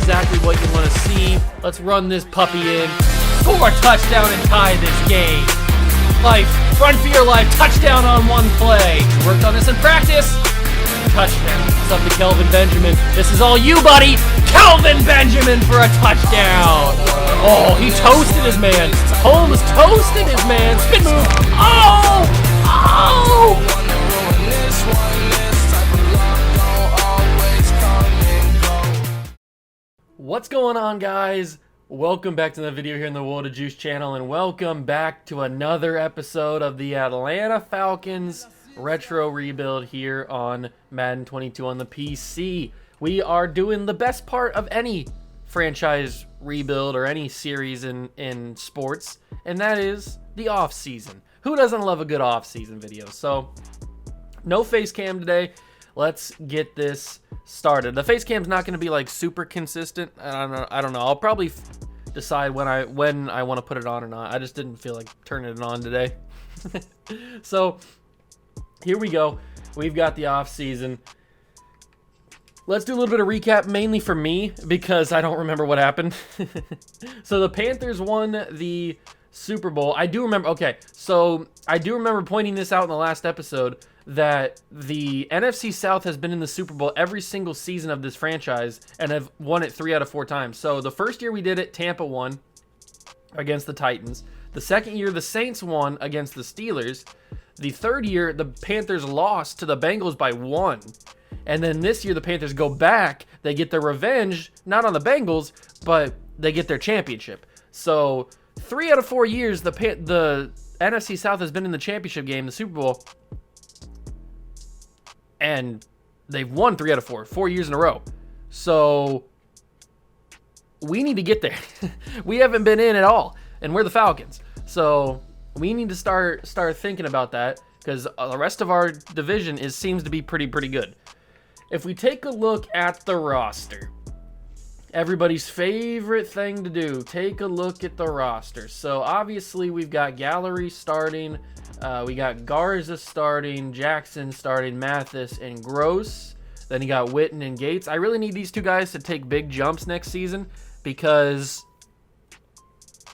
exactly what you want to see. Let's run this puppy in. Score a touchdown and tie this game. Life, run for your life, touchdown on one play. Worked on this in practice. Touchdown. It's up to Kelvin Benjamin. This is all you, buddy. Kelvin Benjamin for a touchdown. Oh, he toasted his man. Holmes toasted his man. Spin move. Oh! Oh! What's going on, guys? Welcome back to the video here in the World of Juice channel, and welcome back to another episode of the Atlanta Falcons retro rebuild here on Madden 22 on the PC. We are doing the best part of any franchise rebuild or any series in sports, and that is the off season. Who doesn't love a good off season video? So no face cam today. Let's get this started. The face cam's not going to be like super consistent. I don't know. I'll probably decide when I want to put it on or not. I just didn't feel like turning it on today. So here we go. We've got the off season. Let's do a little bit of recap, mainly for me, because I don't remember what happened. So the Panthers won the Super Bowl. I do remember. Okay, so I do remember pointing this out in the last episode that the NFC South has been in the Super Bowl every single season of this franchise and have won it 3 out of 4 times. So the first year we did it, Tampa won against the Titans. The second year, the Saints won against the Steelers. The third year, the Panthers lost to the Bengals by 1. And then this year, the Panthers go back. They get their revenge, not on the Bengals, but they get their championship. So 3 out of 4 years, the NFC South has been in the championship game, the Super Bowl, and they've won 3 out of 4 years in a row. So we need to get there. We haven't been in at all, and we're the Falcons. So we need to start thinking about that, because the rest of our division seems to be pretty good. If we take a look at the roster, everybody's favorite thing to do, take a look at the roster. So obviously we've got Gallery starting, we got Garza starting, Jackson starting, Mathis and Gross. Then you got Witten and Gates. I really need these two guys to take big jumps next season because,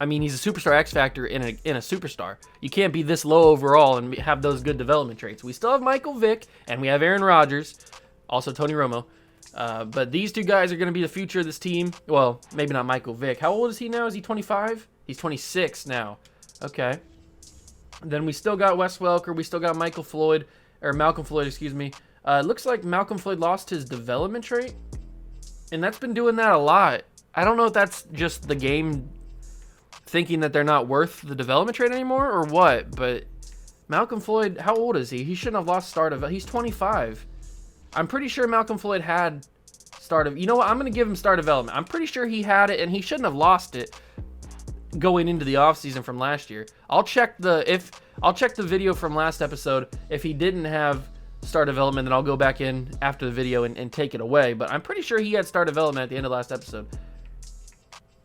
I mean, he's a superstar X factor in a superstar. You can't be this low overall and have those good development traits. We still have Michael Vick and we have Aaron Rodgers, also Tony Romo. But these two guys are going to be the future of this team. Well, maybe not Michael Vick. How old is he now? Is he 25? He's 26 now. Okay. Then we still got Wes Welker. We still got Malcolm Floyd, excuse me. It looks like Malcolm Floyd lost his development trait. And that's been doing that a lot. I don't know if that's just the game thinking that they're not worth the development trait anymore or what. But Malcolm Floyd, how old is he? He shouldn't have lost start of. He's 25. I'm pretty sure Malcolm Floyd had start of. You know what? I'm going to give him star development. I'm pretty sure he had it, and he shouldn't have lost it going into the offseason from last year. I'll check the video from last episode. If he didn't have star development, then I'll go back in after the video and take it away. But I'm pretty sure he had star development at the end of last episode.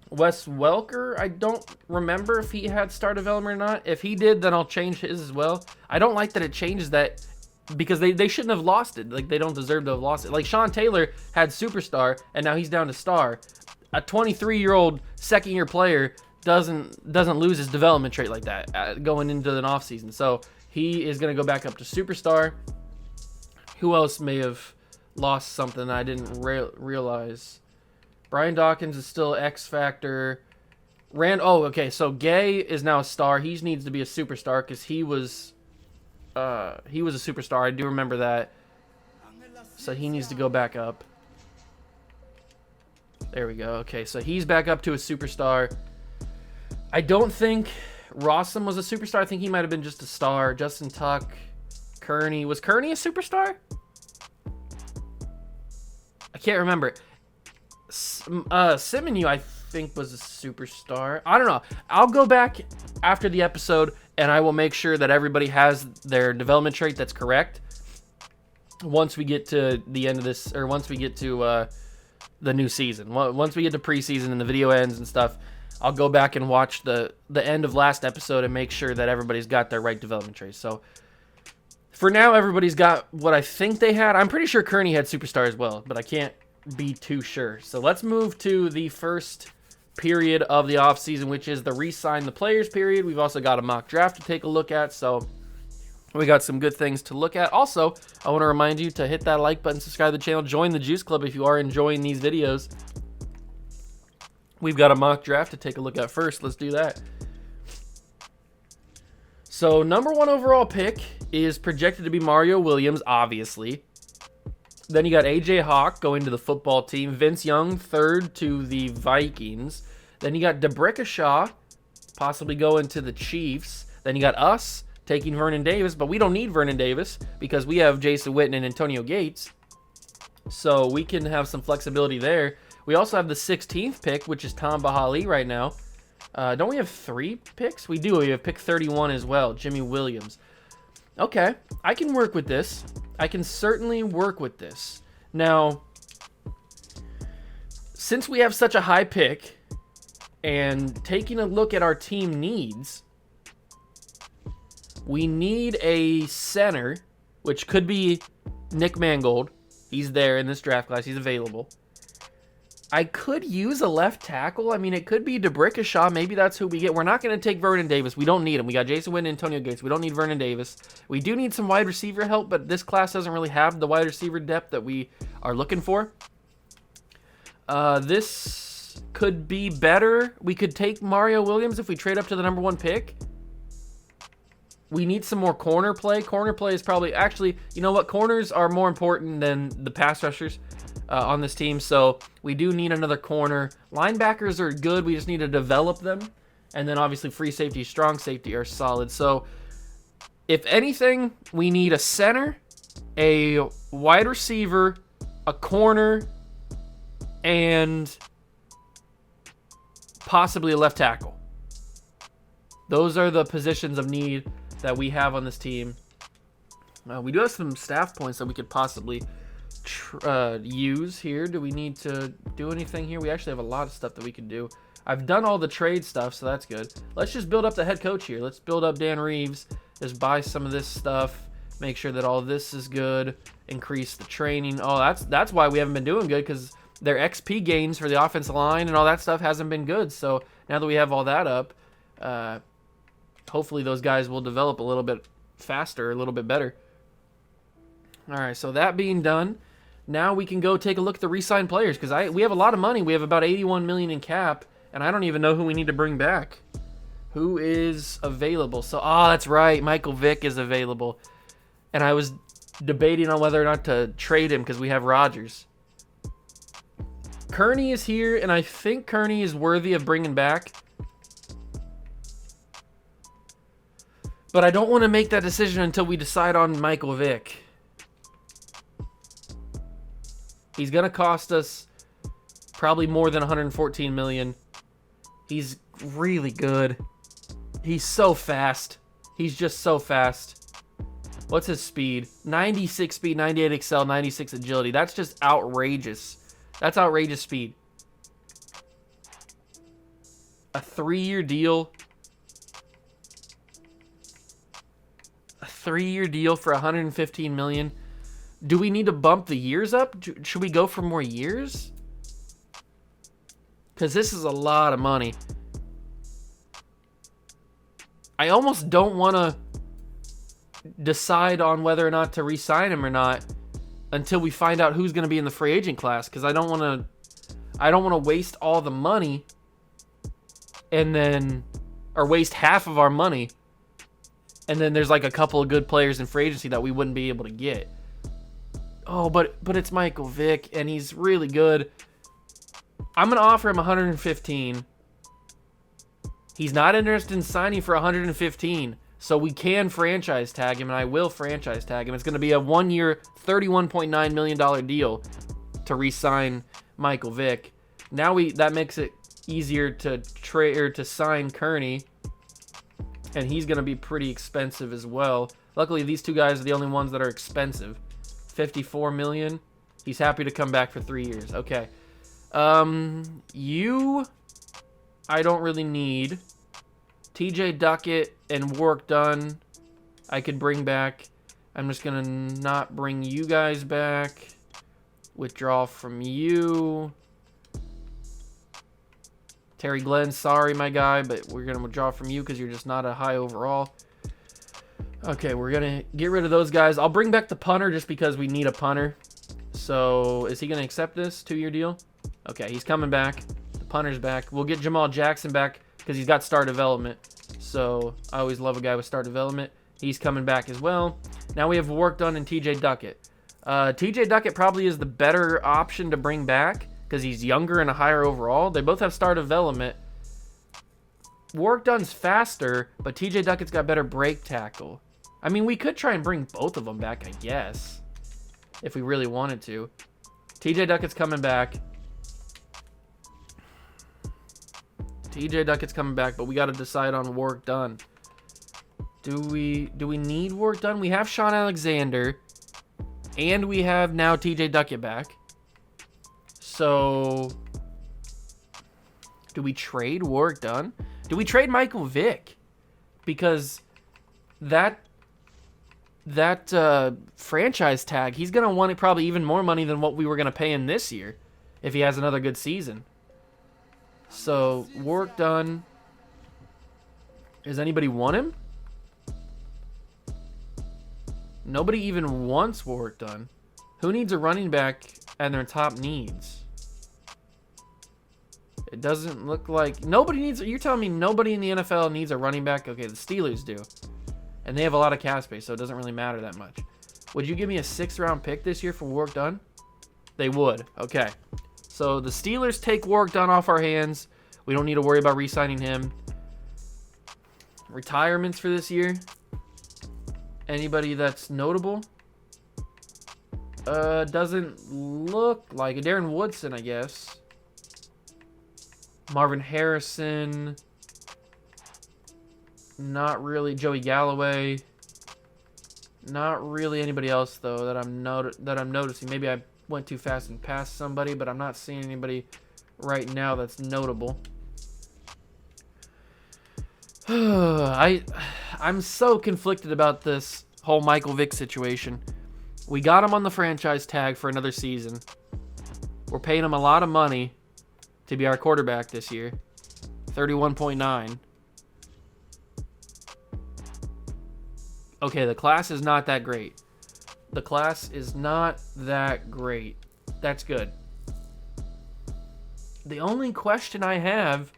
Wes Welker, I don't remember if he had star development or not. If he did, then I'll change his as well. I don't like that it changes that, because they shouldn't have lost it. Like, they don't deserve to have lost it. Like, Sean Taylor had superstar, and now he's down to star. A 23-year-old second-year player doesn't lose his development trait like that going into an offseason. So he is going to go back up to superstar. Who else may have lost something I didn't realize? Brian Dawkins is still X Factor. Okay, so Gay is now a star. He needs to be a superstar because he was a superstar. I do remember that. So he needs to go back up. There we go. Okay, so he's back up to a superstar. I don't think Rossum was a superstar. I think he might have been just a star. Justin Tuck, Kearney. Was Kearney a superstar? I can't remember. Simonu, I think, was a superstar. I don't know. I'll go back after the episode and I will make sure that everybody has their development trait that's correct once we get to the end of this, or once we get to the new season. Once we get to preseason and the video ends and stuff, I'll go back and watch the end of last episode and make sure that everybody's got their right development traits. So for now, everybody's got what I think they had. I'm pretty sure Kearney had superstar as well, but I can't be too sure. So let's move to the first period of the offseason, which is the Resigned Players period. We've also got a mock draft to take a look at, so we got some good things to look at. Also, I want to remind you to hit that like button, subscribe to the channel, join the Juice Club if you are enjoying these videos. We've got a mock draft to take a look at first. Let's do that. So, number 1 overall pick is projected to be Mario Williams, obviously. Then you got AJ Hawk going to the football team. Vince Young, 3rd to the Vikings. Then you got DeBrickashaw, possibly going to the Chiefs. Then you got us taking Vernon Davis, but we don't need Vernon Davis because we have Jason Witten and Antonio Gates. So we can have some flexibility there. We also have the 16th pick, which is Tom Bahali right now. Don't we have 3 picks? We do. We have pick 31 as well, Jimmy Williams. Okay, I can work with this. I can certainly work with this. Now, since we have such a high pick and taking a look at our team needs, we need a center, which could be Nick Mangold. He's there in this draft class. He's available. I could use a left tackle. I mean, it could be DeBrickashaw. Maybe that's who we get. We're not going to take Vernon Davis. We don't need him. We got Jason Witten and Antonio Gates. We don't need Vernon Davis. We do need some wide receiver help, but this class doesn't really have the wide receiver depth that we are looking for. This could be better. We could take Mario Williams if we trade up to the number 1 pick. We need some more corner play. Corner play is probably... Actually, you know what? Corners are more important than the pass rushers on this team, so we do need another corner. Linebackers are good. We just need to develop them. And then, obviously, free safety, strong safety are solid. So, if anything, we need a center, a wide receiver, a corner, and possibly a left tackle. Those are the positions of need that we have on this team. We do have some staff points that we could possibly use here. Do we need to do anything here? We actually have a lot of stuff that we can do. I've done all the trade stuff, so that's good. Let's just build up the head coach here. Let's build up Dan Reeves. Just buy some of this stuff. Make sure that all of this is good. Increase the training. Oh, that's why we haven't been doing good, because their XP gains for the offensive line and all that stuff hasn't been good. So now that we have all that up, hopefully those guys will develop a little bit faster, a little bit better. All right, so that being done, now we can go take a look at the re-signed players, because we have a lot of money. We have about $81 million in cap, and I don't even know who we need to bring back. Who is available? So, that's right. Michael Vick is available. And I was debating on whether or not to trade him because we have Rodgers. Kearney is here, and I think Kearney is worthy of bringing back. But I don't want to make that decision until we decide on Michael Vick. He's going to cost us probably more than $114 million. He's really good. He's so fast. He's just so fast. What's his speed? 96 speed, 98 excel, 96 agility. That's just outrageous. That's outrageous speed. A 3-year deal. A 3-year deal for $115 million. Do we need to bump the years up? Should we go for more years? Because this is a lot of money. I almost don't want to decide on whether or not to re-sign him or not until we find out who's going to be in the free agent class, because I don't want to waste all the money or waste half of our money, and then there's like a couple of good players in free agency that we wouldn't be able to get. Oh, but it's Michael Vick, and he's really good. I'm going to offer him 115. He's not interested in signing for 115, so we can franchise tag him, and I will franchise tag him. It's going to be a 1-year, $31.9 million deal to re-sign Michael Vick. Now that makes it easier to trade or to sign Kearney, and he's going to be pretty expensive as well. Luckily, these two guys are the only ones that are expensive. $54 million. He's happy to come back for 3 years. Okay. I don't really need. TJ Duckett and Warwick Dunn, I could bring back. I'm just going to not bring you guys back. Withdraw from you. Terry Glenn, sorry, my guy, but we're going to withdraw from you because you're just not a high overall. Okay, we're going to get rid of those guys. I'll bring back the punter just because we need a punter. So, is he going to accept this 2-year deal? Okay, he's coming back. The punter's back. We'll get Jamal Jackson back because he's got star development. So, I always love a guy with star development. He's coming back as well. Now we have work done in TJ Duckett. TJ Duckett probably is the better option to bring back because he's younger and a higher overall. They both have star development. Work done's faster, but TJ Duckett's got better break tackle. I mean, we could try and bring both of them back, I guess, if we really wanted to. TJ Duckett's coming back. TJ Duckett's coming back, but we got to decide on work done. Do we need work done? We have Sean Alexander, and we have now TJ Duckett back. So, do we trade work done? Do we trade Michael Vick? Because that franchise tag, he's going to want probably even more money than what we were going to pay him this year if he has another good season. So, work done. Does anybody want him? Nobody even wants work done. Who needs a running back and their top needs? It doesn't look like... Nobody needs... You're telling me nobody in the NFL needs a running back? Okay, the Steelers do. And they have a lot of cap space, so it doesn't really matter that much. Would you give me a 6th-round pick this year for work done? They would. Okay. So the Steelers take work done off our hands. We don't need to worry about re-signing him. Retirements for this year? Anybody that's notable? Doesn't look like it. Darren Woodson, I guess. Marvin Harrison. Not really. Joey Galloway. Not really anybody else though that I'm noticing. Maybe I went too fast and passed somebody, but I'm not seeing anybody right now that's notable. I'm so conflicted about this whole Michael Vick situation. We got him on the franchise tag for another season. We're paying him a lot of money to be our quarterback this year. 31.9. Okay, the class is not that great. The class is not that great. That's good. The only question I have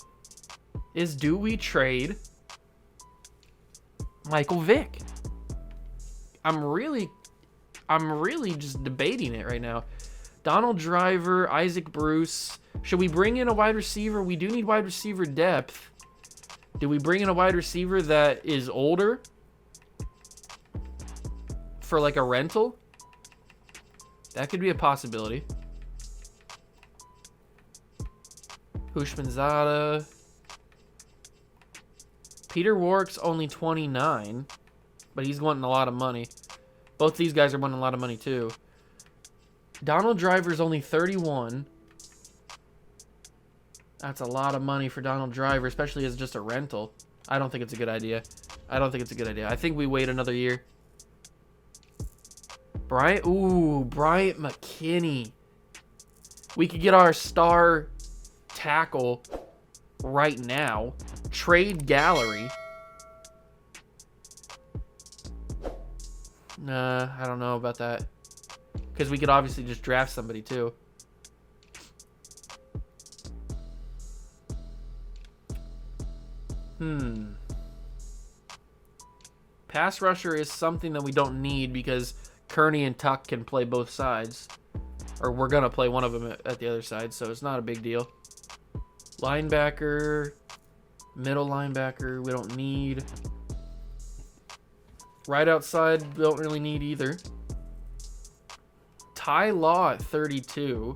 is, do we trade Michael Vick? I'm really just debating it right now. Donald Driver, Isaac Bruce. Should we bring in a wide receiver? We do need wide receiver depth. Do we bring in a wide receiver that is older for like a rental? That could be a possibility. Hushmanzada. Peter Warrick's only 29, but he's wanting a lot of money. Both these guys are wanting a lot of money too. Donald Driver's only 31. That's a lot of money for Donald Driver, especially as just a rental. I don't think it's a good idea. I think we wait another year. Bryant McKinney. We could get our star tackle right now. Trade Gallery. Nah, I don't know about that. Because we could obviously just draft somebody too. Pass rusher is something that we don't need because Kearney and Tuck can play both sides. Or we're going to play one of them at the other side, so it's not a big deal. Linebacker. Middle linebacker, we don't need. Right outside, we don't really need either. Ty Law at 32.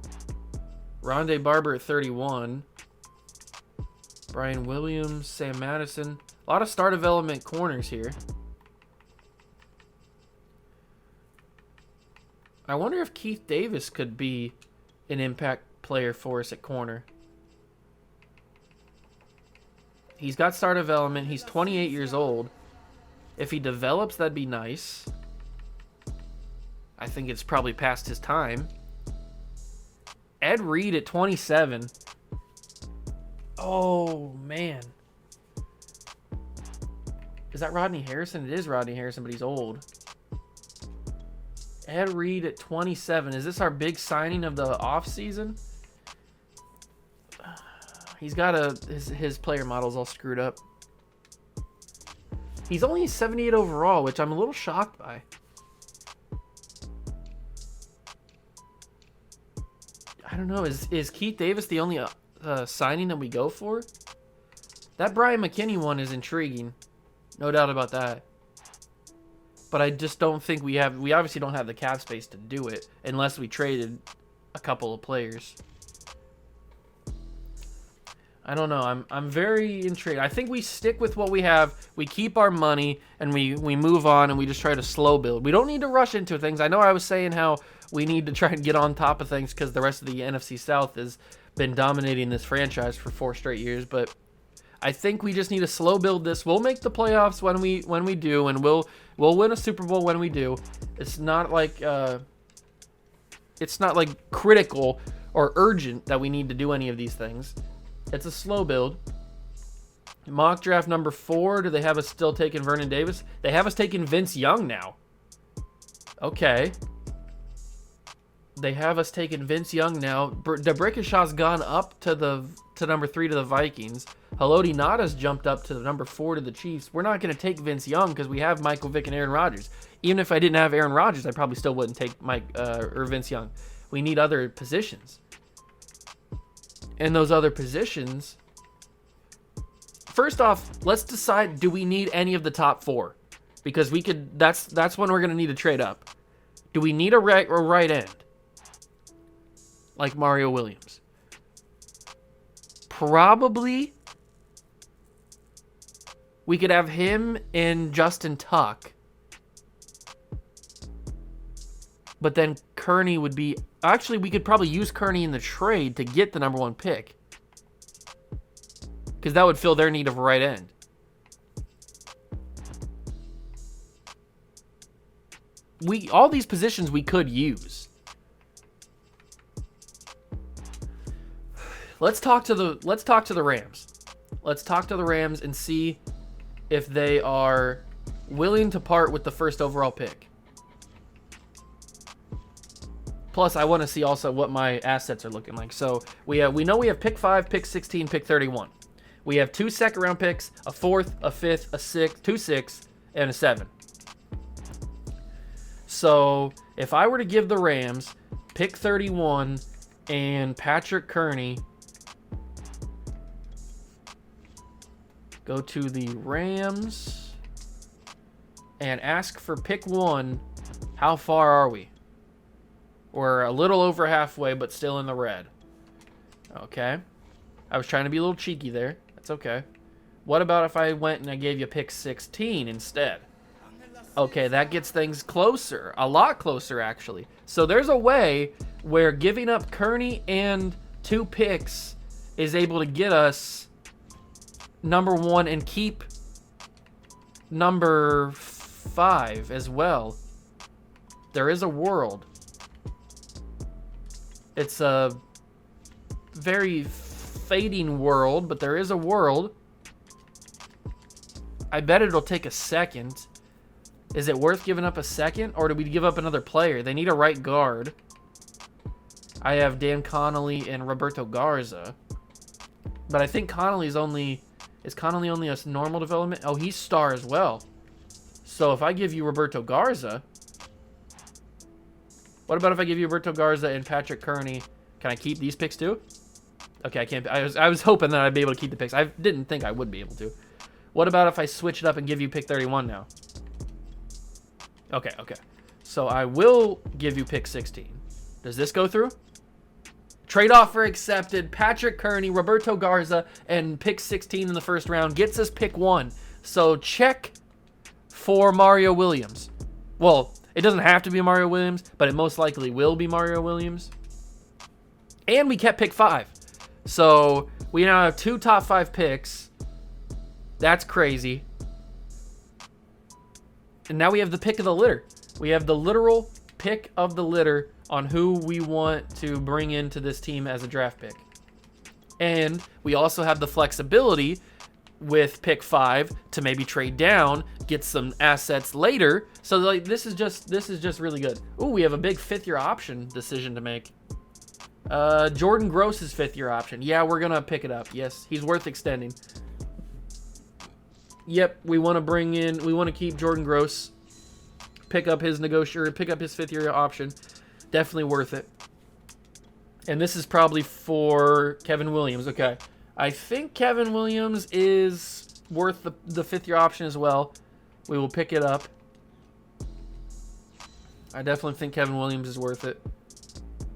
Rondé Barber at 31. Brian Williams, Sam Madison. A lot of star development corners here. I wonder if Keith Davis could be an impact player for us at corner. He's got star development. He's 28 years old. If he develops, that'd be nice. I think it's probably past his time. Ed Reed at 27. Oh, man. Is that Rodney Harrison? It is Rodney Harrison, but he's old. Ed Reed at 27. Is this our big signing of the offseason? He's got his player model's all screwed up. He's only 78 overall, which I'm a little shocked by. I don't know. Is Keith Davis the only signing that we go for? That Brian McKinney one is intriguing. No doubt about that. But I just don't think we obviously don't have the cap space to do it unless we traded a couple of players. I don't know. I'm very intrigued. I think we stick with what we have. We keep our money and we move on and we just try to slow build. We don't need to rush into things. I know I was saying how we need to try and get on top of things because the rest of the NFC South has been dominating this franchise for 4 straight years, but I think we just need to slow build this. We'll make the playoffs when we do, and we'll win a Super Bowl when we do. It's not like critical or urgent that we need to do any of these things. It's a slow build. Mock draft number 4. Do they have us still taking Vernon Davis? They have us taking Vince Young now. Okay. They have us taking Vince Young now. DeBrickashaw's gone up to number 3 to the Vikings. Haloti Ngata's jumped up to number 4 to the Chiefs. We're not going to take Vince Young because we have Michael Vick and Aaron Rodgers. Even if I didn't have Aaron Rodgers, I probably still wouldn't take Vince Young. We need other positions. And those other positions, first off, let's decide, do we need any of the top 4? Because we could. That's when we're going to need to trade up. Do we need a right end? Like Mario Williams? Probably. We could have him and Justin Tuck. But then Kearney would be... Actually, we could probably use Kearney in the trade to get the number 1 pick. Because that would fill their need of a right end. All these positions we could use. Let's talk to the Rams. Let's talk to the Rams and see if they are willing to part with the first overall pick. Plus, I want to see also what my assets are looking like. So we know we have pick 5, pick 16, pick 31. We have 2 second-round picks, a 4th, a 5th, a 6th, 2 6, and a 7. So if I were to give the Rams pick 31 and Patrick Kearney, go to the Rams and ask for pick 1, how far are we? We're a little over halfway, but still in the red. Okay. I was trying to be a little cheeky there. That's okay. What about if I went and I gave you pick 16 instead? Okay, that gets things closer. A lot closer, actually. So there's a way where giving up Kearney and 2 picks is able to get us number 1 and keep number 5 as well. There is a world. It's a very fading world, but there is a world. I bet it'll take a second. Is it worth giving up a second, or do we give up another player? They need a right guard. I have Dan Connolly and Roberto Garza. But I think Connolly's only... Is Connolly only a normal development? Oh, he's star as well. So if I give you Roberto Garza... What about if I give you Roberto Garza and Patrick Kearney? Can I keep these picks too? Okay, I can't. I was hoping that I'd be able to keep the picks. I didn't think I would be able to. What about if I switch it up and give you pick 31 now? Okay. So I will give you pick 16. Does this go through? Trade offer accepted. Patrick Kearney, Roberto Garza, and pick 16 in the first round gets us pick 1. So check for Mario Williams. Well, it doesn't have to be Mario Williams, but it most likely will be Mario Williams. And we kept pick 5. So we now have 2 top 5 picks. That's crazy. And now we have the pick of the litter. We have the literal pick of the litter on who we want to bring into this team as a draft pick. And we also have the flexibility with pick 5 to maybe trade down, get some assets later. So like this is just really good. Ooh, we have a big 5th-year option decision to make. Jordan Gross's 5th-year option. Yeah, we're gonna pick it up. Yes, he's worth extending. Yep, we want to keep Jordan Gross. Pick up his 5th-year option. Definitely worth it. And this is probably for Kevin Williams. Okay. I think Kevin Williams is worth the 5th-year option as well. We will pick it up. I definitely think Kevin Williams is worth it.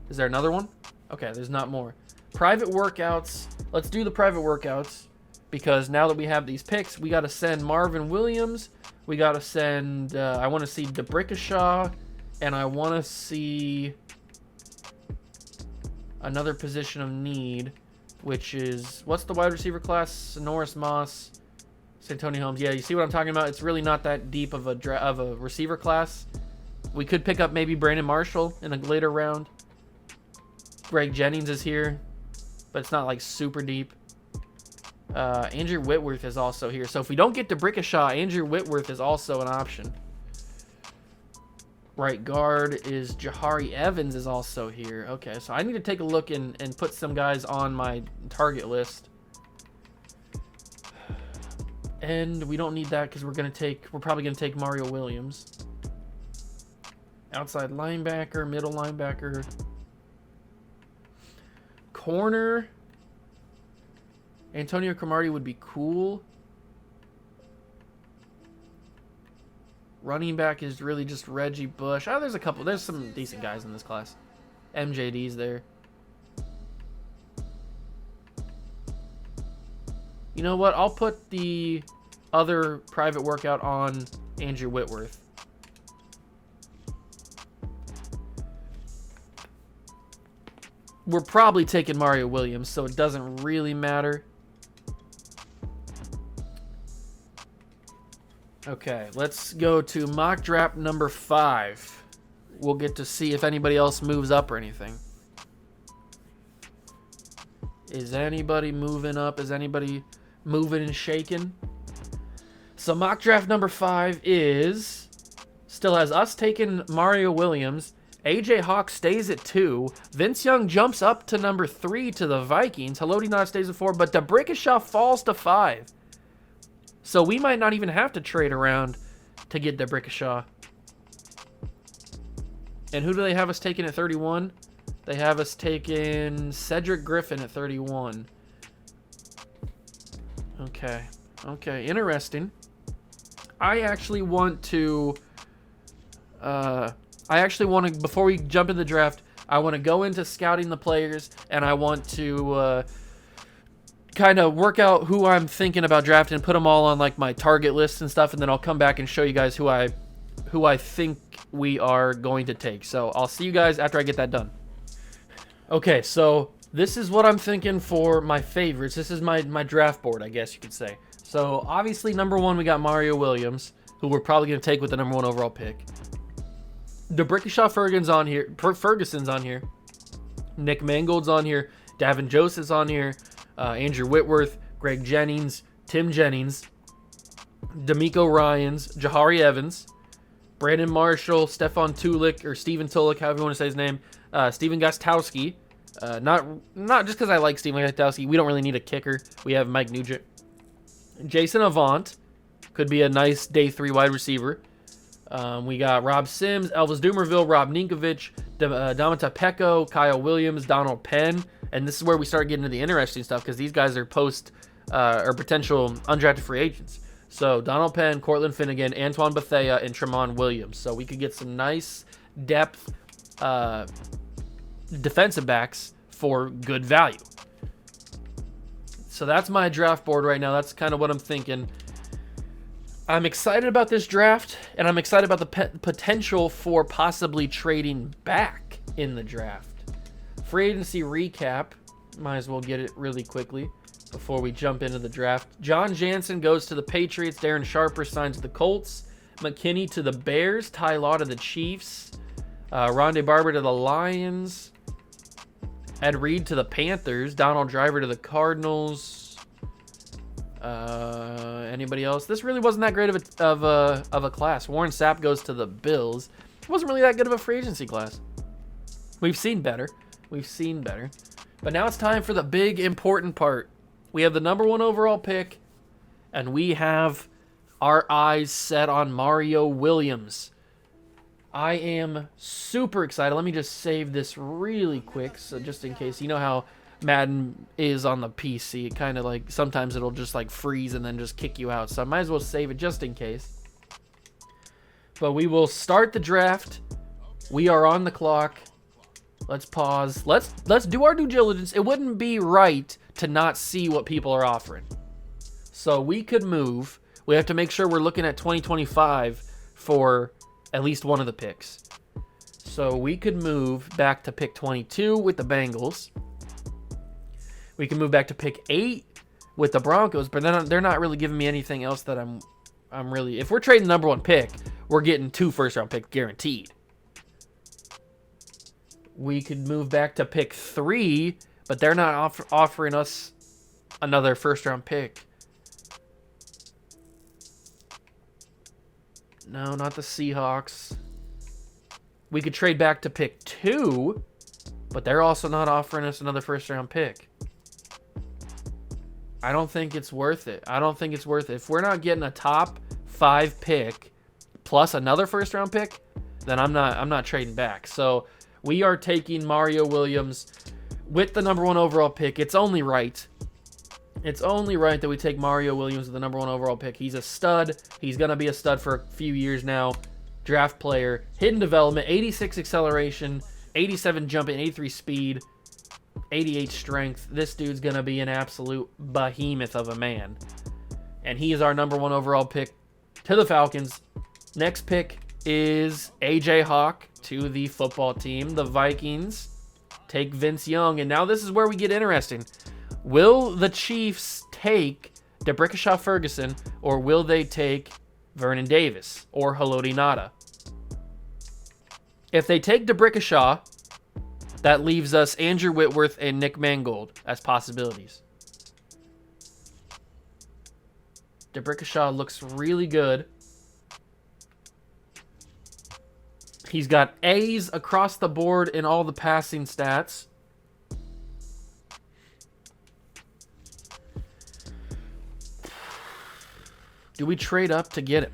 Is there another one? Okay, there's not more. Private workouts. Let's do the private workouts. Because now that we have these picks, we got to send Marvin Williams. We got to send... I want to see DeBrickashaw. And I want to see... another position of need, which is... what's the wide receiver class? Norris Moss, Santoni Holmes. Yeah, you see what I'm talking about? It's really not that deep of a receiver class. We could pick up maybe Brandon Marshall in a later round. Greg Jennings is here, but it's not like super deep. Andrew Whitworth is also here. So if we don't get to Brickashaw, Andrew Whitworth is also an option. Right guard is Jahari Evans is also here. Okay, so I need to take a look and put some guys on my target list. And we don't need that because we're probably gonna take Mario Williams. Outside linebacker, middle linebacker. Corner. Antonio Cromartie would be cool. Running back is really just Reggie Bush. Oh, there's some decent guys in this class. MJD's there. You know what? I'll put the other private workout on Andrew Whitworth. We're probably taking Mario Williams, so it doesn't really matter. Okay, let's go to mock draft number 5. We'll get to see if anybody else moves up or anything. Is anybody moving up? Is anybody moving and shaking? So mock draft number 5 still has us taking Mario Williams. AJ Hawk stays at 2. Vince Young jumps up to number 3 to the Vikings. Haloti Ngata stays at 4, but DeBrickashaw falls to 5. So we might not even have to trade around to get DeBrickashaw. And who do they have us taking at 31? They have us taking Cedric Griffin at 31. Okay, interesting. I actually want to, before we jump in the draft, I want to go into scouting the players, and I want to kind of work out who I'm thinking about drafting and put them all on like my target list and stuff, and then I'll come back and show you guys who I think we are going to take. So I'll see you guys after I get that done. Okay, so this is what I'm thinking for my favorites. This is my draft board, I guess you could say. So obviously number 1 we got Mario Williams, who we're probably going to take with the number 1 overall pick. DeBrickashaw Ferguson's on here. Nick Mangold's on here. Davin Joseph's on here. Andrew Whitworth, Greg Jennings, Tim Jennings, D'Amico Ryans, Jahari Evans, Brandon Marshall, Stefan Tulik, or Steven Tulik, however you want to say his name, Steven Gostowski. Not just because I like Steven Gostowski. We don't really need a kicker. We have Mike Nugent. Jason Avant could be a nice day 3 wide receiver. We got Rob Sims, Elvis Dumerville, Rob Ninkovich, Damata Pecco, Kyle Williams, Donald Penn. And this is where we start getting into the interesting stuff because these guys are or potential undrafted free agents. So Donald Penn, Cortland Finnegan, Antoine Bethea, and Tremont Williams. So we could get some nice depth defensive backs for good value. So that's my draft board right now. That's kind of what I'm thinking. I'm excited about this draft, and I'm excited about the potential for possibly trading back in the draft. Free agency recap. Might as well get it really quickly before we jump into the draft. John Jansen goes to the Patriots. Darren Sharper signs the Colts. McKinney to the Bears. Ty Law to the Chiefs. Rondé Barber to the Lions. Ed Reed to the Panthers. Donald Driver to the Cardinals. Anybody else? This really wasn't that great of a class. Warren Sapp goes to the Bills. It wasn't really that good of a free agency class. We've seen better. But now it's time for the big important part. We have the number 1 overall pick, and we have our eyes set on Mario Williams. I am super excited. Let me just save this really quick, so just in case. You know how Madden is on the PC. It kind of like, sometimes it'll just like freeze and then just kick you out. So I might as well save it just in case. But we will start the draft. We are on the clock. Let's pause. Let's do our due diligence. It wouldn't be right to not see what people are offering. So we could move. We have to make sure we're looking at 2025 for at least one of the picks. So we could move back to pick 22 with the Bengals. We can move back to pick 8 with the Broncos, but then they're not really giving me anything else that I'm really. If we're trading the number 1 pick, we're getting 2 first-round picks guaranteed. We could move back to pick 3, but they're not offering us another first-round pick. No, not the Seahawks. We could trade back to pick 2, but they're also not offering us another first-round pick. I don't think it's worth it. If we're not getting a top 5 pick plus another first-round pick, then I'm not trading back. So we are taking Mario Williams with the number 1 overall pick. It's only right. It's only right that we take Mario Williams with the number 1 overall pick. He's a stud. He's going to be a stud for a few years now. Draft player. Hidden development. 86 acceleration. 87 jumping. 83 speed. 88 strength. This dude's going to be an absolute behemoth of a man. And he is our number 1 overall pick to the Falcons. Next pick is A.J. Hawk to the football team. The Vikings take Vince Young. And now this is where we get interesting. Will the Chiefs take DeBrickashaw Ferguson, or will they take Vernon Davis or Haloti Ngata? If they take DeBrickashaw, that leaves us Andrew Whitworth and Nick Mangold as possibilities. DeBrickashaw looks really good. He's got A's across the board in all the passing stats. Do we trade up to get him?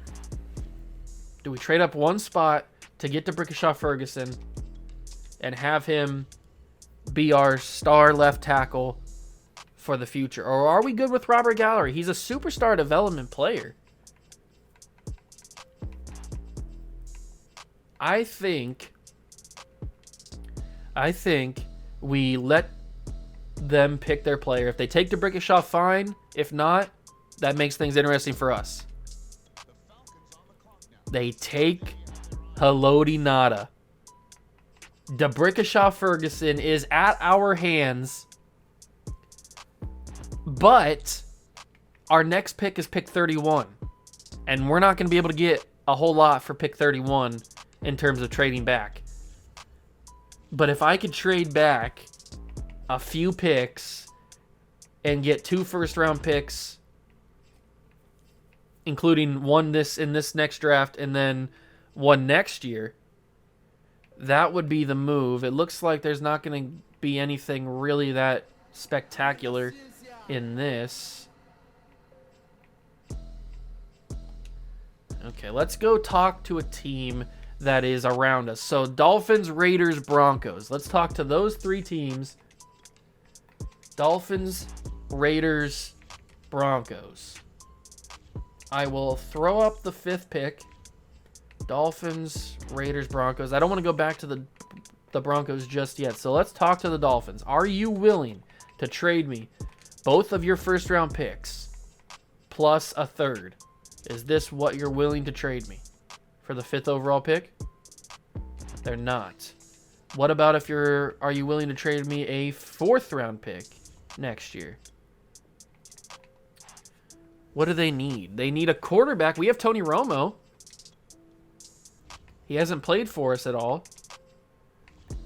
Do we trade up 1 spot to get DeBrickashaw Ferguson and have him be our star left tackle for the future? Or are we good with Robert Gallery? He's a superstar development player. I think we let them pick their player. If they take DeBrickashaw, fine. If not, that makes things interesting for us. They take Haloti Ngata. DeBrickashaw Ferguson is at our hands, but our next pick is pick 31, and we're not going to be able to get a whole lot for pick 31 in terms of trading back. But if I could trade back a few picks and get 2 first-round picks, including one in this next draft and then one next year, that would be the move. It looks like there's not going to be anything really that spectacular in this. Okay, let's go talk to a team that is around us. So Dolphins, Raiders, Broncos. Let's talk to those 3 teams. Dolphins, Raiders, Broncos. I will throw up the 5th pick. Dolphins, Raiders, Broncos. I don't want to go back to the Broncos just yet. So let's talk to the Dolphins. Are you willing to trade me both of your first-round picks plus a 3rd? Is this what you're willing to trade me for the 5th overall pick? They're not. What about if are you willing to trade me a 4th-round pick next year? What do they need? They need a quarterback. We have Tony Romo. He hasn't played for us at all.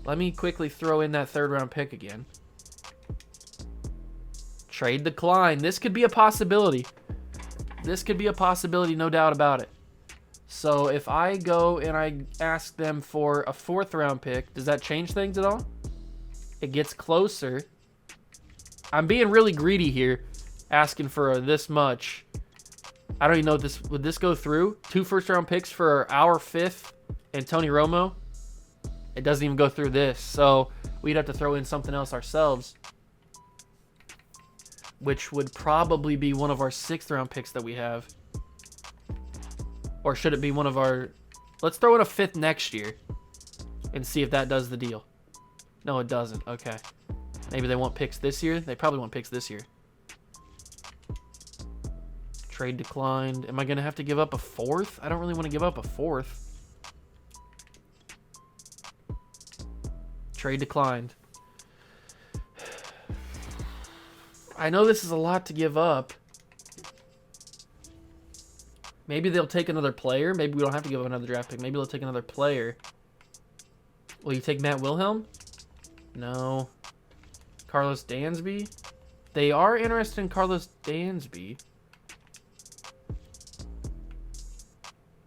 Let me quickly throw in that 3rd round pick again. Trade decline. This could be a possibility. This could be a possibility, no doubt about it. So if I go and I ask them for a 4th round pick, does that change things at all? It gets closer. I'm being really greedy here, asking for this much. I don't even know if this would this go through. 2 first round picks for our 5th and Tony Romo. It doesn't even go through this, so we'd have to throw in something else ourselves, which would probably be one of our 6th round picks that we have. Or should it be one of our... Let's throw in a 5th next year and see if that does the deal. No, it doesn't. Okay. Maybe they want picks this year? They probably want picks this year. Trade declined. Am I going to have to give up a 4th? I don't really want to give up a 4th. Trade declined. I know this is a lot to give up. Maybe they'll take another player. Maybe we don't have to give up another draft pick. Maybe they'll take another player. Will you take Matt Wilhelm? No. Carlos Dansby? They are interested in Carlos Dansby.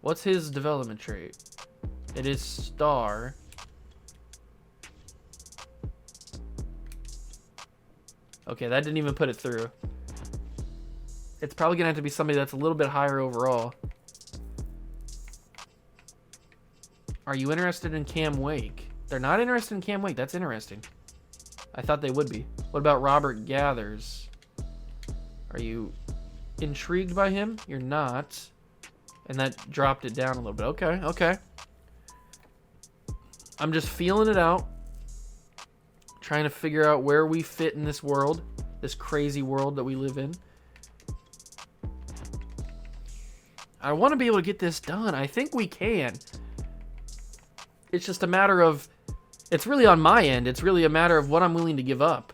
What's his development trait? It is star. Okay, that didn't even put it through. It's probably going to have to be somebody that's a little bit higher overall. Are you interested in Cam Wake? They're not interested in Cam Wake. That's interesting. I thought they would be. What about Robert Gathers? Are you intrigued by him? You're not. And that dropped it down a little bit. Okay, okay. I'm just feeling it out. Trying to figure out where we fit in this world. This crazy world that we live in. I want to be able to get this done. I think we can. It's just a matter of... It's really on my end. It's really a matter of what I'm willing to give up.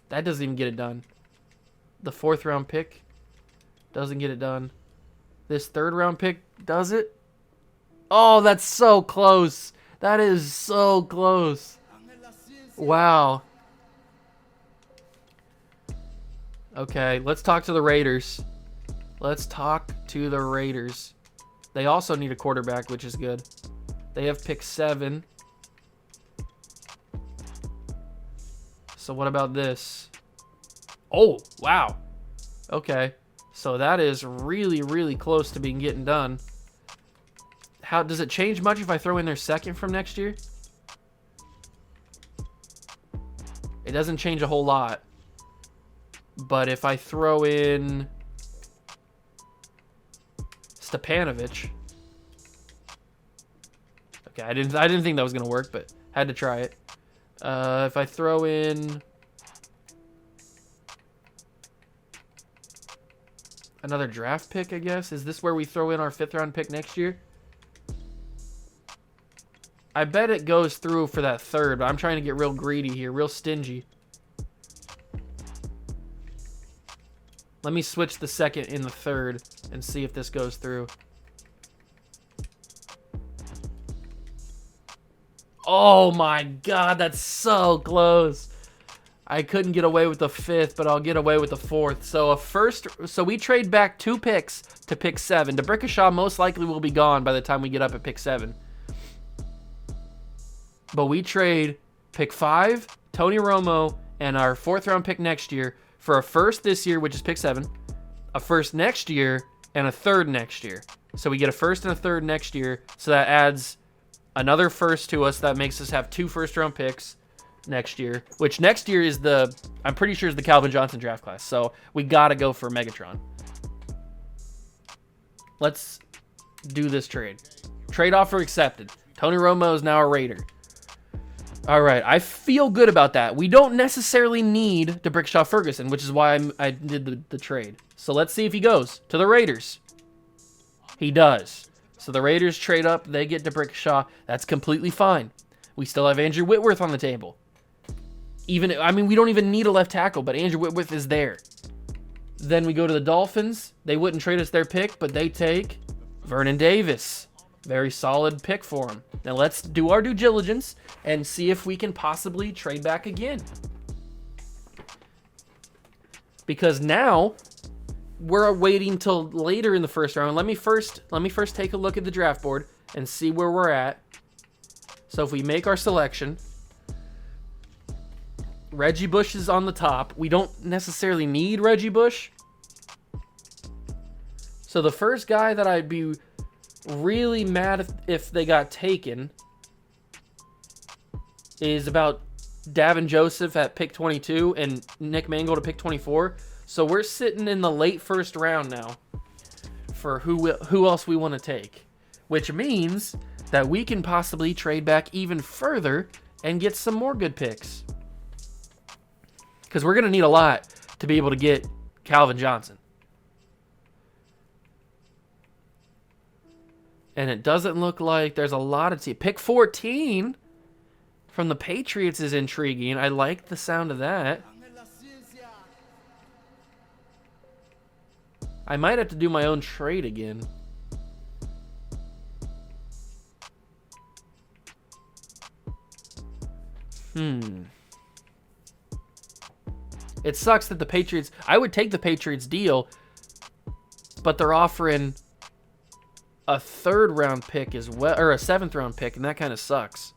That doesn't even get it done. The 4th round pick doesn't get it done. This 3rd round pick does it. Oh, that's so close. That is so close. Wow. Okay, let's talk to the Raiders. Let's talk to the Raiders. They also need a quarterback, which is good. They have pick 7. So what about this? Oh, wow. Okay. So that is really, really close to being getting done. How does it change much if I throw in their 2nd from next year? It doesn't change a whole lot. But if I throw in Stepanovich. Okay, I didn't think that was gonna work, but had to try it. If I throw in another draft pick, I guess. Is this where we throw in our 5th round pick next year? I bet it goes through for that 3rd, but I'm trying to get real greedy here, real stingy. Let me switch the 2nd in the 3rd and see if this goes through. Oh my God, that's so close. I couldn't get away with the 5th, but I'll get away with the 4th. So we trade back 2 picks to pick 7. DeBrickashaw most likely will be gone by the time we get up at pick 7. But we trade pick 5, Tony Romo, and our 4th round pick next year for a 1st this year, which is pick 7, a 1st next year, and a 3rd next year. So we get a 1st and a 3rd next year. So that adds another 1st to us. That makes us have 2 first round picks next year, which next year is I'm pretty sure is the Calvin Johnson draft class. So we got to go for Megatron. Let's do this trade. Trade offer accepted. Tony Romo is now a Raider. All right, I feel good about that. We don't necessarily need DeBrickashaw Ferguson, which is why I did the trade. So let's see if he goes to the Raiders. He does. So the Raiders trade up. They get DeBrickashaw. That's completely fine. We still have Andrew Whitworth on the table. We don't even need a left tackle, but Andrew Whitworth is there. Then we go to the Dolphins. They wouldn't trade us their pick, but they take Vernon Davis. Very solid pick for him. Now let's do our due diligence and see if we can possibly trade back again. Because now we're waiting till later in the first round. Let me first take a look at the draft board and see where we're at. So if we make our selection, Reggie Bush is on the top. We don't necessarily need Reggie Bush. So the first guy that I'd be really mad if they got taken is about Davin Joseph at pick 22 and Nick Mangold at pick 24. So we're sitting in the late first round now for who else we want to take, which means that we can possibly trade back even further and get some more good picks. Because we're going to need a lot to be able to get Calvin Johnson. And it doesn't look like there's a lot of teams. Pick 14 from the Patriots is intriguing. I like the sound of that. I might have to do my own trade again. It sucks that the Patriots... I would take the Patriots deal, but they're offering a 3rd round pick as well, or a 7th round pick, and that kind of sucks.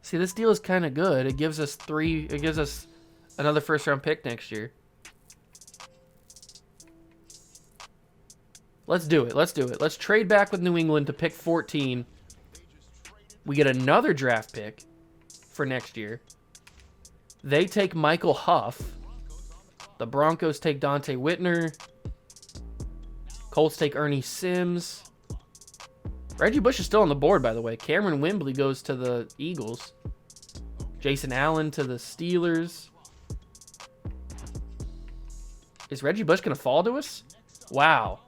See, this deal is kind of good. It gives us another 1st round pick next year. Let's do it. Let's trade back with New England to pick 14. We get another draft pick for next year. They take Michael Huff. The Broncos take Dante Whitner. Colts take Ernie Sims. Reggie Bush is still on the board, by the way. Cameron Wembley goes to the Eagles. Jason Allen to the Steelers. Is Reggie Bush going to fall to us? Wow.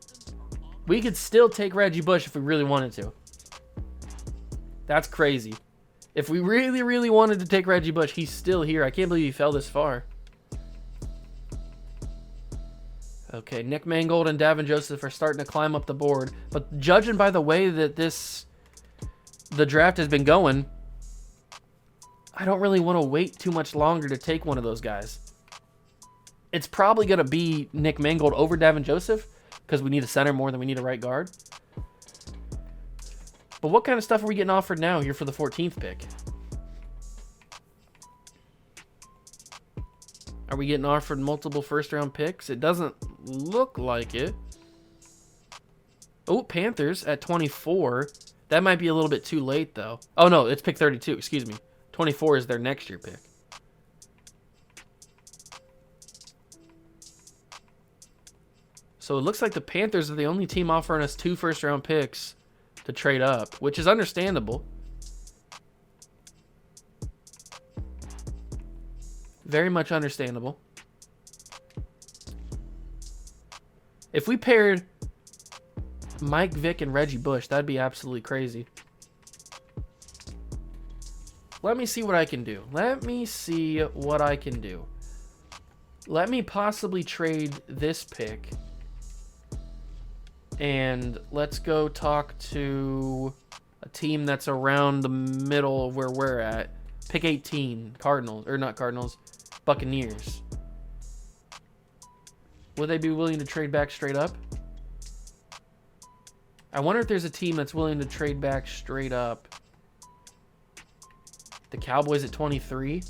We could still take Reggie Bush if we really wanted to. That's crazy. If we really, really wanted to take Reggie Bush, he's still here. I can't believe he fell this far. Okay, Nick Mangold and Davin Joseph are starting to climb up the board. But judging by the way that the draft has been going, I don't really want to wait too much longer to take one of those guys. It's probably going to be Nick Mangold over Davin Joseph because we need a center more than we need a right guard. But what kind of stuff are we getting offered now here for the 14th pick? Are we getting offered multiple 1st round picks? It doesn't look like it. Oh, Panthers at 24. That might be a little bit too late, though. Oh, no, it's pick 32. Excuse me. 24 is their next year pick. So it looks like the Panthers are the only team offering us 2 1st round picks to trade up, which is understandable. Very much understandable. If we paired Mike Vick and Reggie Bush, that'd be absolutely crazy. Let me see what I can do. Let me possibly trade this pick. And let's go talk to a team that's around the middle of where we're at. Pick 18, Buccaneers. Would they be willing to trade back straight up? I wonder if there's a team that's willing to trade back straight up. The Cowboys at 23.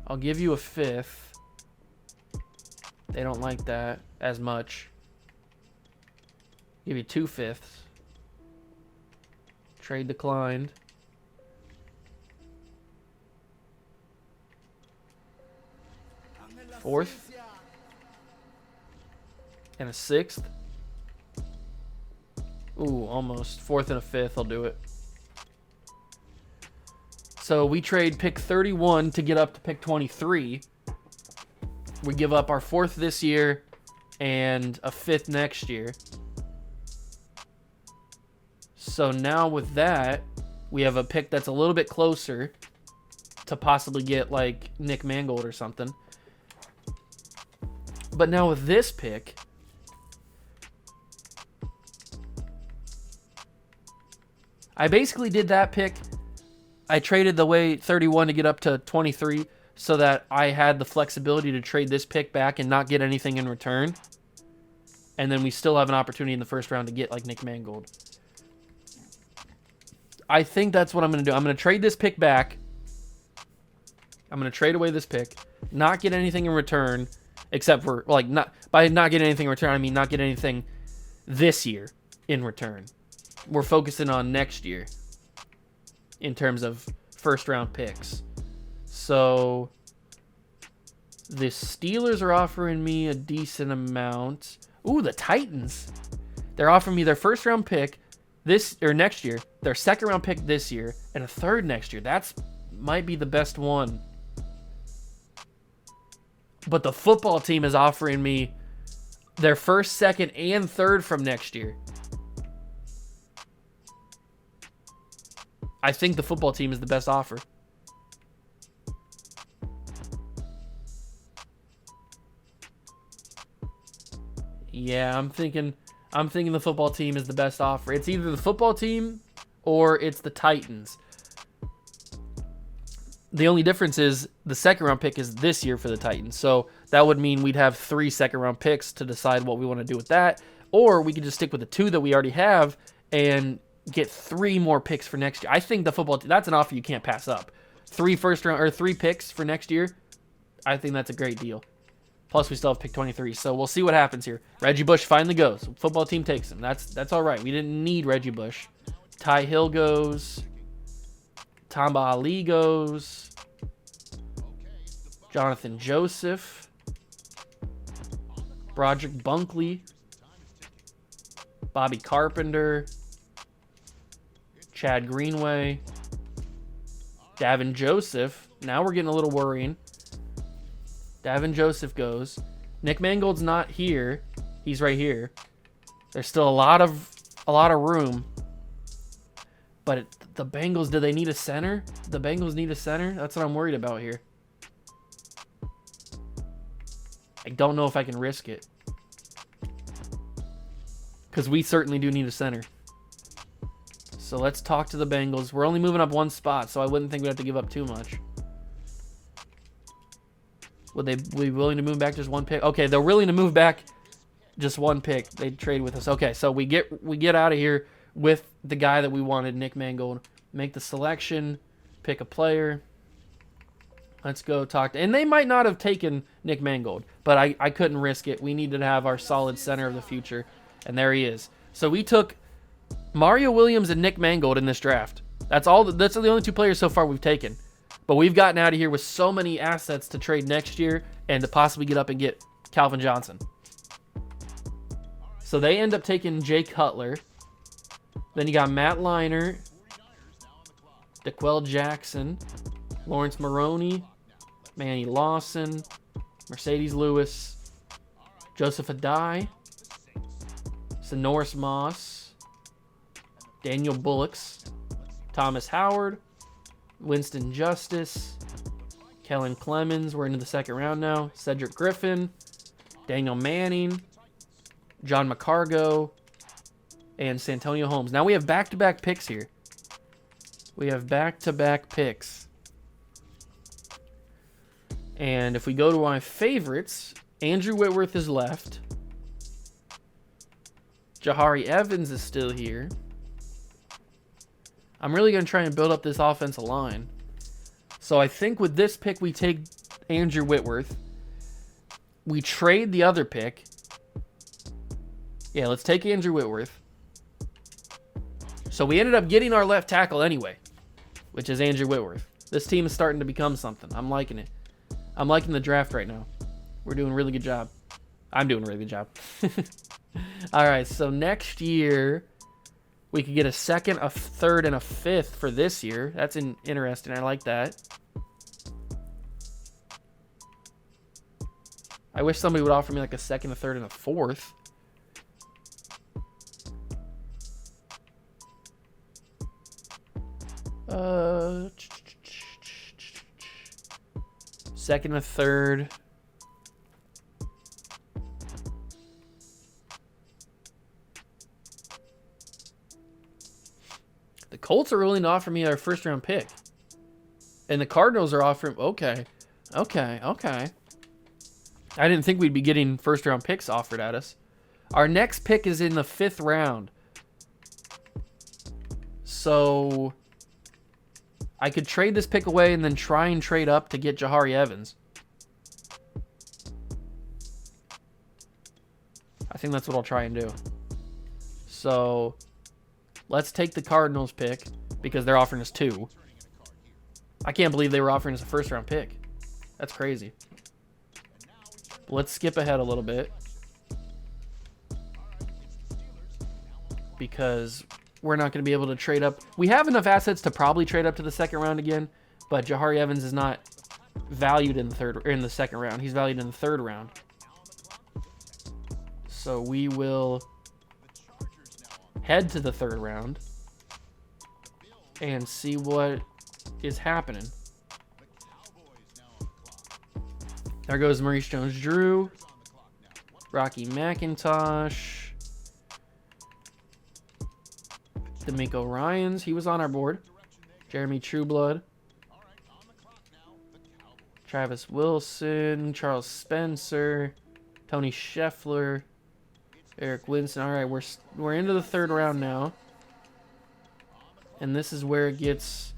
I'll give you a 5th. They don't like that as much. Give you 2 5ths. Trade declined. Fourth. And a 6th. Ooh, almost. 4th and a 5th. I'll do it. So we trade pick 31 to get up to pick 23. We give up our 4th this year and a 5th next year. So now with that, we have a pick that's a little bit closer to possibly get like Nick Mangold or something. But now with this pick, I basically did that pick. I traded the way 31 to get up to 23 so that I had the flexibility to trade this pick back and not get anything in return. And then we still have an opportunity in the first round to get like Nick Mangold. I think that's what I'm going to do. I'm going to trade this pick back. I'm going to trade away this pick, not get anything in return, except for, like, not by not getting anything in return, I mean not get anything this year in return. We're focusing on next year in terms of first round picks. So the Steelers are offering me a decent amount. Ooh, the Titans. They're offering me their first round pick this or next year, their second round pick this year, and a 3rd next year. That's might be the best one. But the football team is offering me their 1st, 2nd, and 3rd from next year. I think the football team is the best offer. Yeah, I'm thinking the football team is the best offer. It's either the football team or it's the Titans. The only difference is the 2nd round pick is this year for the Titans. So that would mean we'd have 3 2nd round picks to decide what we want to do with that. Or we could just stick with the 2 that we already have and get 3 more picks for next year. I think the football team, that's an offer you can't pass up. 3 first round or 3 picks for next year. I think that's a great deal. Plus we still have pick 23. So we'll see what happens here. Reggie Bush finally goes. Football team takes him. That's all right. We didn't need Reggie Bush. Ty Hill goes. Tamba Ali goes. Jonathan Joseph. Broderick Bunkley. Bobby Carpenter. Chad Greenway. Davin Joseph. Now we're getting a little worrying. Davin Joseph goes. Nick Mangold's not here. He's right here. There's still a lot of room. But the Bengals, do they need a center? The Bengals need a center? That's what I'm worried about here. I don't know if I can risk it. Because we certainly do need a center. So let's talk to the Bengals. We're only moving up 1 spot, so I wouldn't think we'd have to give up too much. Would they be willing to move back just 1 pick? Okay, they're willing to move back just 1 pick. They'd trade with us. Okay, so we get out of here with the guy that we wanted, Nick Mangold. Make the selection, pick a player. Let's go talk to... And they might not have taken Nick Mangold, but I couldn't risk it. We needed to have our solid center of the future, and there he is. So we took Mario Williams and Nick Mangold in this draft. That's the only 2 players so far we've taken. But we've gotten out of here with so many assets to trade next year and to possibly get up and get Calvin Johnson. So they end up taking Jay Cutler. Then you got Matt Leinart, DeQuell Jackson, Lawrence Maroney, Manny Lawson, Mercedes Lewis, Joseph Adai, Sonoris Moss, Daniel Bullocks, Thomas Howard, Winston Justice, Kellen Clemens, we're into the 2nd round now, Cedric Griffin, Daniel Manning, John McCargo, and Santonio Holmes. Now we have back-to-back picks here. We have back-to-back picks. And if we go to my favorites, Andrew Whitworth is left. Jahari Evans is still here. I'm really going to try and build up this offensive line. So I think with this pick, we take Andrew Whitworth. We trade the other pick. Yeah, let's take Andrew Whitworth. So we ended up getting our left tackle anyway, which is Andrew Whitworth. This team is starting to become something. I'm liking it. I'm liking the draft right now. We're doing a really good job. I'm doing a really good job. All right, so next year... we could get a 2nd, a 3rd, and a 5th for this year. That's interesting. I like that. I wish somebody would offer me like a second, a third, and a fourth. Second, a third. The Colts are willing to offer me our first round pick. And the Cardinals are offering... Okay. I didn't think we'd be getting first round picks offered at us. Our next pick is in the 5th round. So I could trade this pick away and then try and trade up to get Jahari Evans. I think that's what I'll try and do. So let's take the Cardinals pick because they're offering us 2. I can't believe they were offering us a first round pick. That's crazy. Let's skip ahead a little bit because we're not going to be able to trade up. We have enough assets to probably trade up to the 2nd round again, but Jahari Evans is not valued in the 2nd round. He's valued in the 3rd round. So we will head to the 3rd round and see what is happening. There goes Maurice Jones-Drew, Rocky McIntosh, D'Amico Ryans. He was on our board. Jeremy Trueblood, Travis Wilson, Charles Spencer, Tony Scheffler, Eric Winston. All right, we're into the 3rd round now, and this is where it gets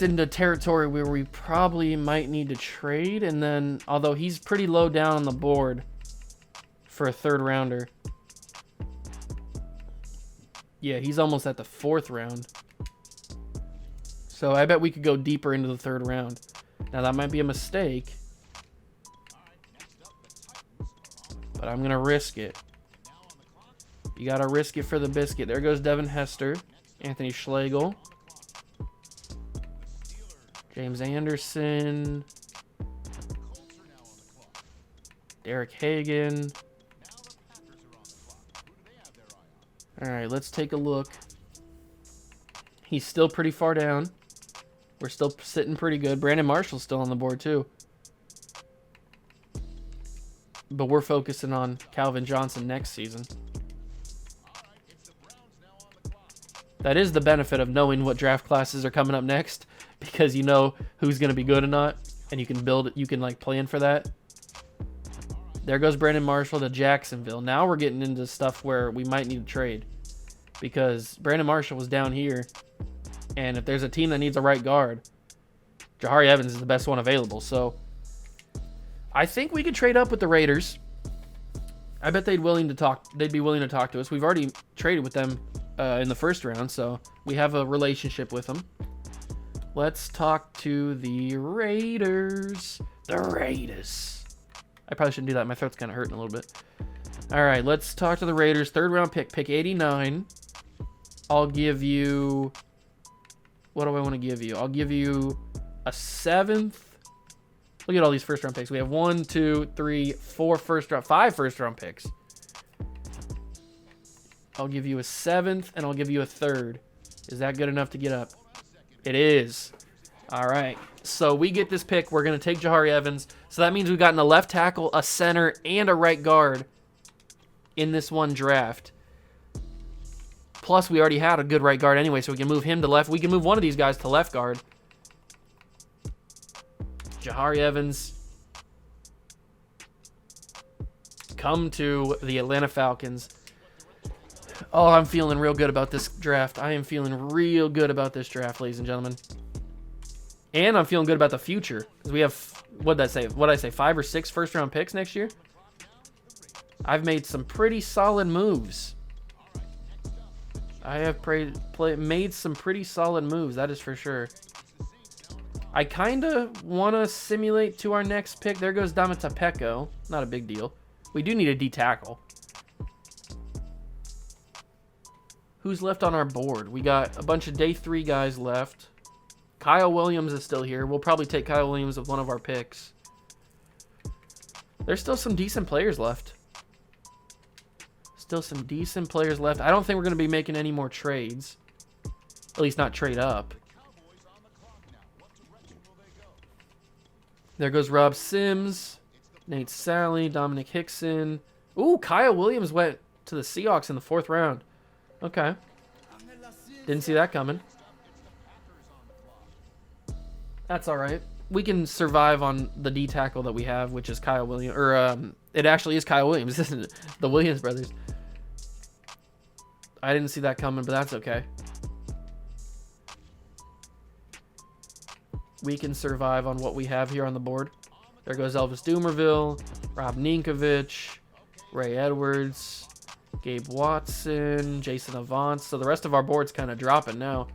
into territory where we probably might need to trade. And then, although he's pretty low down on the board for a 3rd rounder. Yeah, he's almost at the 4th round. So I bet we could go deeper into the 3rd round. Now that might be a mistake, but I'm going to risk it. You got to risk it for the biscuit. There goes Devin Hester, Anthony Schlegel, James Anderson, Derek Hagan. All right, let's take a look. He's still pretty far down. We're still sitting pretty good. Brandon Marshall's still on the board too. But we're focusing on Calvin Johnson next season. That is the benefit of knowing what draft classes are coming up next, because you know who's going to be good or not, and you can build it. You can like plan for that. There goes Brandon Marshall to Jacksonville. Now we're getting into stuff where we might need to trade, because Brandon Marshall was down here, and if there's a team that needs a right guard, Jahari Evans is the best one available. So I think we could trade up with the Raiders. I bet they'd be willing to talk to us. We've already traded with them in the 1st round, so we have a relationship with them. Let's talk to the Raiders. The Raiders. I probably shouldn't do that. My throat's kind of hurting a little bit. All right, let's talk to the Raiders. 3rd round pick, pick 89. I'll give you... What do I want to give you? I'll give you a 7th. Look at all these 1st round picks. We have 1, 2, 3, 4 1st round, 5 1st round picks. I'll give you a 7th, and I'll give you a 3rd. Is that good enough to get up? It is. All right. So we get this pick. We're going to take Jahari Evans. So that means we've gotten a left tackle, a center, and a right guard in this one draft. Plus, we already had a good right guard anyway, so we can move him to left. We can move one of these guys to left guard. Jahari Evans. Come to the Atlanta Falcons. Oh, I'm feeling real good about this draft. I am feeling real good about this draft, ladies and gentlemen. And I'm feeling good about the future, because we have, what did I say, 5 or 6 first-round picks next year? I've made some pretty solid moves. I have made some pretty solid moves, that is for sure. I kind of want to simulate to our next pick. There goes Damata Peko. Not a big deal. We do need a D-tackle. Who's left on our board? We got a bunch of day 3 guys left. Kyle Williams is still here. We'll probably take Kyle Williams with one of our picks. There's still some decent players left. Still some decent players left. I don't think we're going to be making any more trades. At least not trade up. There goes Rob Sims, Nate Sally, Dominic Hickson. Ooh, Kyle Williams went to the Seahawks in the 4th round. Okay. Didn't see that coming. That's all right. We can survive on the D tackle that we have, which is Kyle Williams. Or it actually is Kyle Williams, isn't it? The Williams brothers. I didn't see that coming, but that's okay. We can survive on what we have here on the board. There goes Elvis Dumerville, Rob Ninkovich, Ray Edwards, Gabe Watson, Jason Avant. So the rest of our board's kind of dropping now.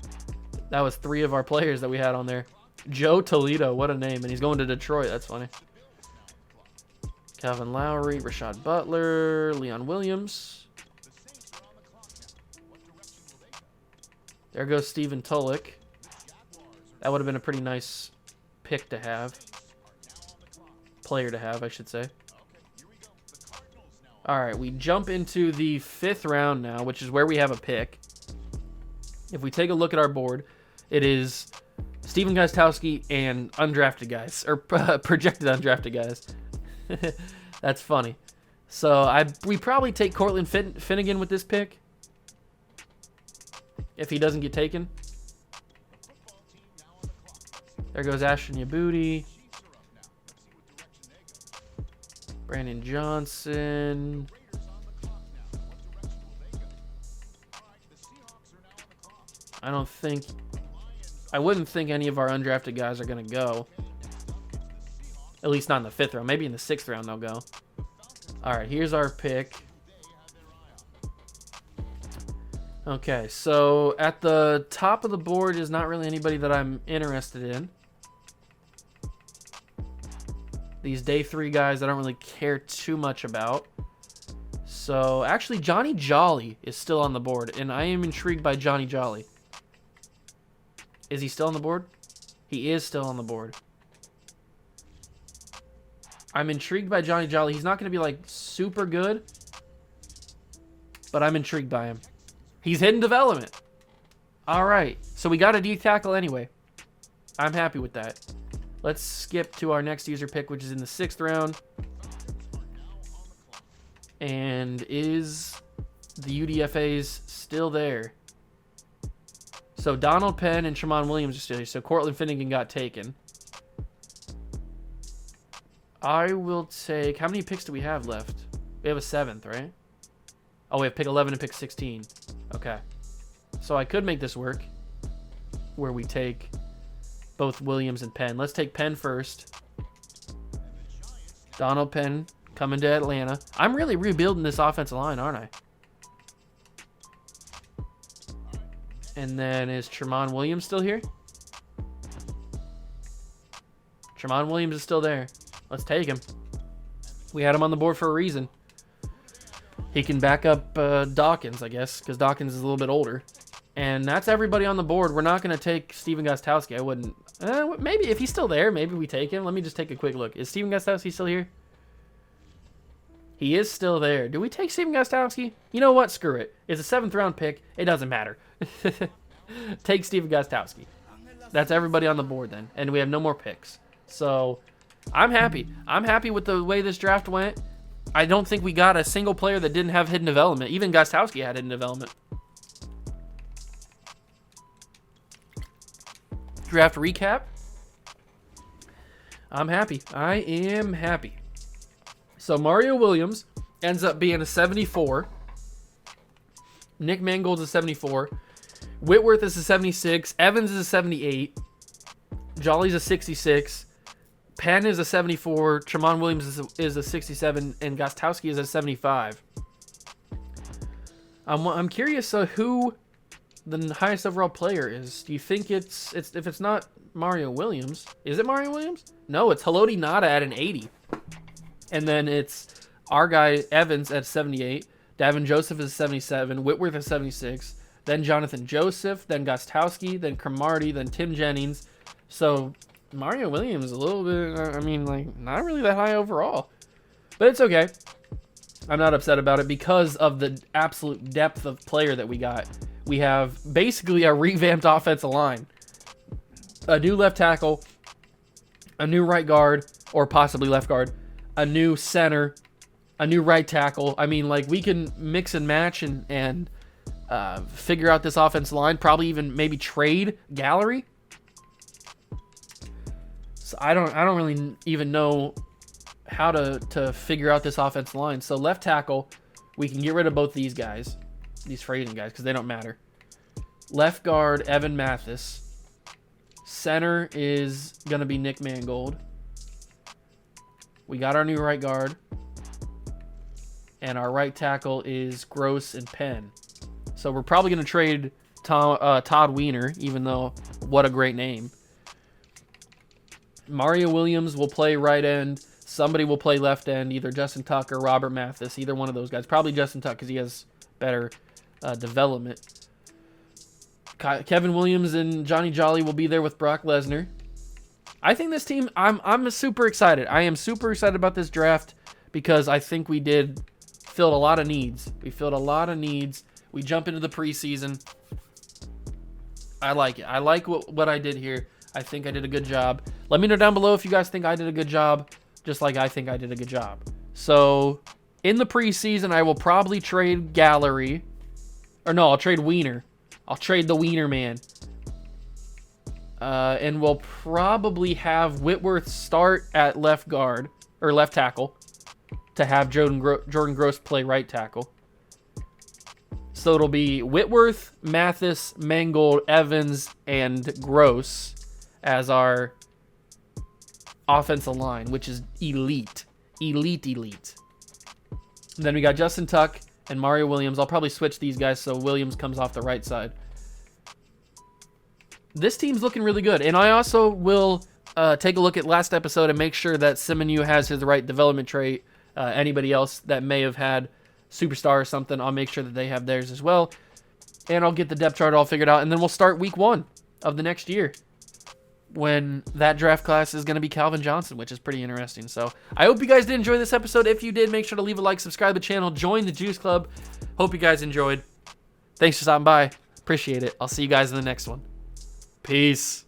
That was 3 of our players that we had on there. Joe Toledo, what a name. And he's going to Detroit. That's funny. Calvin Lowry, Rashad Butler, Leon Williams. There goes Stephen Tulloch. That would have been a pretty nice pick to have. Player to have, I should say. All right, we jump into the 5th round now, which is where we have a pick. If we take a look at our board, it is Steven Gostkowski and undrafted guys, or projected undrafted guys. That's funny. So we probably take Cortland Finnegan with this pick. If he doesn't get taken. There goes Ashton Yabuti. Brandon Johnson. I wouldn't think any of our undrafted guys are going to go. At least not in the 5th round. Maybe in the 6th round they'll go. All right, here's our pick. Okay, so at the top of the board is not really anybody that I'm interested in. These day 3 guys I don't really care too much about. So actually Johnny Jolly is still on the board, and I am intrigued by Johnny Jolly. Is he still on the board? He is still on the board. I'm intrigued by Johnny Jolly. He's not going to be like super good, but I'm intrigued by him. He's hidden development. All right, so we got a D tackle anyway. I'm happy with that. Let's skip to our next user pick, which is in the 6th round. And is the UDFAs still there? So Donald Penn and Tramon Williams are still here. So Cortland Finnegan got taken. I will take... How many picks do we have left? We have a 7th, right? Oh, we have pick 11 and pick 16. Okay. So I could make this work. Where we take both Williams and Penn. Let's take Penn first. Donald Penn coming to Atlanta. I'm really rebuilding this offensive line, aren't I? And then is Tramon Williams still here? Tramon Williams is still there. Let's take him. We had him on the board for a reason. He can back up Dawkins, I guess, because Dawkins is a little bit older. And that's everybody on the board. We're not going to take Steven Gostkowski. I wouldn't. Maybe if he's still there, maybe we take him. Let me just take a quick look. Is Steven Gostkowski still here? He is still there. Do we take Steven Gostkowski? You know what? Screw it. It's a 7th round pick. It doesn't matter. Take Steven Gostkowski. That's everybody on the board then. And we have no more picks. So I'm happy. I'm happy with the way this draft went. I don't think we got a single player that didn't have hidden development. Even Gostkowski had hidden development. Draft recap. I'm happy. I am happy. So Mario Williams ends up being a 74. Nick Mangold's a 74. Whitworth is a 76. Evans is a 78. Jolly's a 66. Penn is a 74. Tramon Williams is a 67. And Gostkowski is a 75. I'm curious who the highest overall player is. Do you think it's if it's not Mario Williams? Is it Mario Williams? No, it's Haloti Nada at an 80. And then it's our guy Evans at 78. Davin Joseph is 77. Whitworth is 76. Then Jonathan Joseph. Then Gostkowski. Then Cromartie. Then Tim Jennings. So Mario Williams a little bit, I mean, like, not really that high overall. But it's okay. I'm not upset about it because of the absolute depth of player that we got. We have basically a revamped offensive line. A new left tackle, a new right guard, or possibly left guard, a new center, a new right tackle. I mean, like, we can mix and match and figure out this offensive line, probably even maybe trade Gallery. So I don't really even know how to figure out this offensive line. So left tackle, we can get rid of both these guys, these Frazen guys, because they don't matter. Left guard, Evan Mathis. Center is going to be Nick Mangold. We got our new right guard. And our right tackle is Gross and Penn. So we're probably going to trade Todd Weiner, even though what a great name. Mario Williams will play right end. Somebody will play left end, either Justin Tuck or Robert Mathis, either one of those guys. Probably Justin Tuck because he has better development. Kevin Williams and Johnny Jolly will be there with Brock Lesnar. I think this team, I'm super excited. I am super excited about this draft because I think we filled a lot of needs. We filled a lot of needs. We jump into the preseason. I like it. I like what I did here. I think I did a good job. Let me know down below if you guys think I did a good job, just like I think I did a good job. So, in the preseason, I will probably trade Gallery. Or no, I'll trade Weiner. I'll trade the Weiner man. And we'll probably have Whitworth start at left guard, or left tackle, to have Jordan Gross play right tackle. So it'll be Whitworth, Mathis, Mangold, Evans, and Gross as our offensive line, which is elite. Elite. And then we got Justin Tuck and Mario Williams. I'll probably switch these guys so Williams comes off the right side. This team's looking really good. And I also will take a look at last episode and make sure that Simonu has his right development trait. Anybody else that may have had superstar or something, I'll make sure that they have theirs as well. And I'll get the depth chart all figured out. And then we'll start week 1 of the next year, when that draft class is going to be Calvin Johnson, which is pretty interesting. So I hope you guys did enjoy this episode. If you did, make sure to leave a like, subscribe to the channel, join the Juice Club. Hope you guys enjoyed. Thanks for stopping by. Appreciate it. I'll see you guys in the next one. Peace.